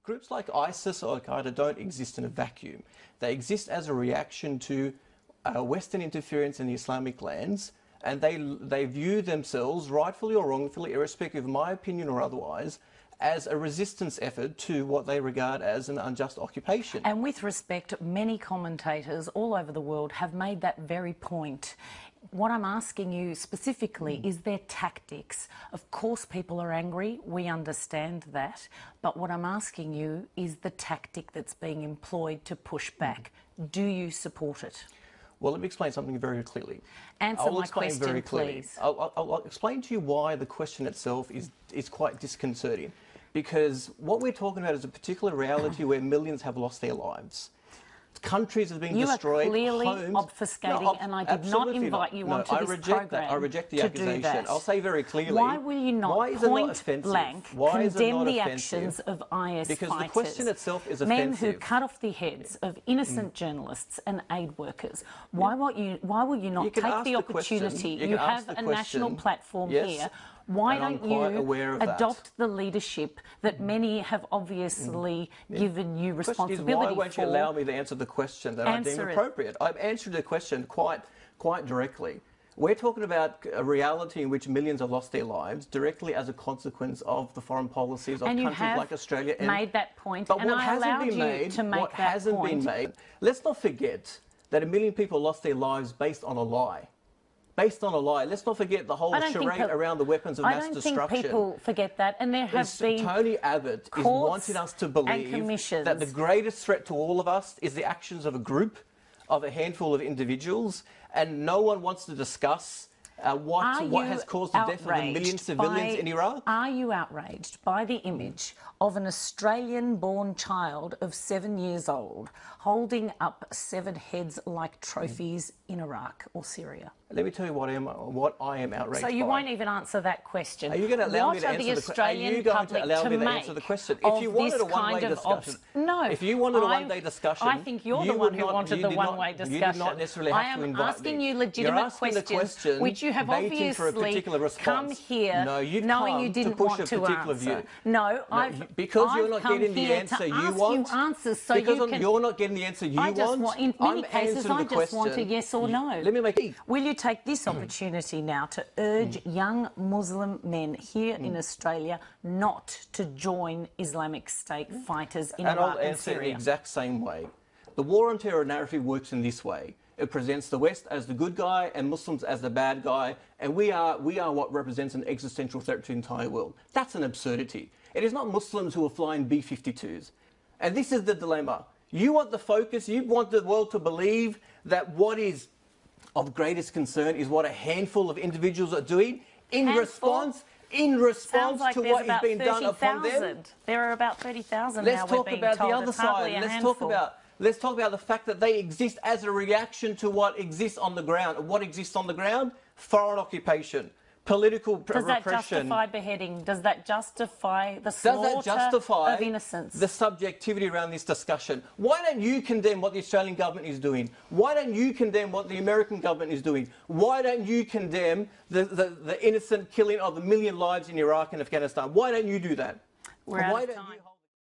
Groups like ISIS or Al-Qaeda don't exist in a vacuum. They exist as a reaction to Western interference in the Islamic lands, and they view themselves, rightfully or wrongfully, irrespective of my opinion or otherwise, as a resistance effort to what they regard as an unjust occupation. And with respect, many commentators all over the world have made that very point. What I'm asking you specifically is their tactics. Of course people are angry, we understand that, but what I'm asking you is the tactic that's being employed to push back. Do you support it? Well, let me explain something very clearly. Answer my question, please. I'll explain to you why the question itself is quite disconcerting. Because what we're talking about is a particular reality where millions have lost their lives. Countries have been destroyed. You are clearly homes, obfuscating, and I did not invite you onto this program. I reject the accusation. I'll say very clearly. Why will you not point blank condemn the actions of IS because fighters? The question itself is offensive. Men who cut off the heads of innocent journalists and aid workers. Why will you not take the opportunity? You have a national platform here. Why don't you adopt the leadership that many have obviously given you responsibility for? Why won't you allow me to answer the question that I deem appropriate? I've answered the question quite directly. We're talking about a reality in which millions have lost their lives directly as a consequence of the foreign policies of countries like Australia. And made that point, but and what I hasn't allowed been you made, to make what that hasn't point. been made, let's not forget that 1 million people lost their lives based on a lie. Based on a lie. Let's not forget the whole charade around the weapons of mass destruction. I don't think people forget that, and there have been Tony Abbott is wanting us to believe that the greatest threat to all of us is the actions of a group, of a handful of individuals, and no one wants to discuss what has caused the death of a million civilians in Iraq? Are you outraged by the image of an Australian-born child of 7 years old holding up 7 heads like trophies in Iraq or Syria? Let me tell you what I am outraged by. So you won't even answer that question. Are you going to allow me to answer the question? Are you going to allow me to answer the question? If you wanted a one-way discussion, no. If you wanted a one-way discussion, I think you're the one who wanted the one-way discussion. You did not necessarily have to invite me. I am asking you legitimate questions, which you have obviously come here knowing you didn't want to answer. No, because you're not getting the answer you want. Because you're not getting the answer you want. In many cases, I just want a yes or no. Let me make it. Will you take this opportunity now to urge young Muslim men here in Australia not to join Islamic State fighters in Iraq and Syria? And I'll answer it the exact same way. The war on terror narrative works in this way. It presents the West as the good guy and Muslims as the bad guy, and we are what represents an existential threat to the entire world. That's an absurdity. It is not Muslims who are flying B-52s. And this is the dilemma. You want the focus, you want the world to believe that what is of greatest concern is what a handful of individuals are doing in response to what is being done upon them. There are about 30,000 now. Let's talk about the other side. Let's talk about the fact that they exist as a reaction to what exists on the ground. And what exists on the ground? Foreign occupation, political repression. Does that justify beheading? Does that justify the slaughter of innocents? The subjectivity around this discussion? Why don't you condemn what the Australian government is doing? Why don't you condemn what the American government is doing? Why don't you condemn the innocent killing of 1 million lives in Iraq and Afghanistan? Why don't you do that? We're out of time.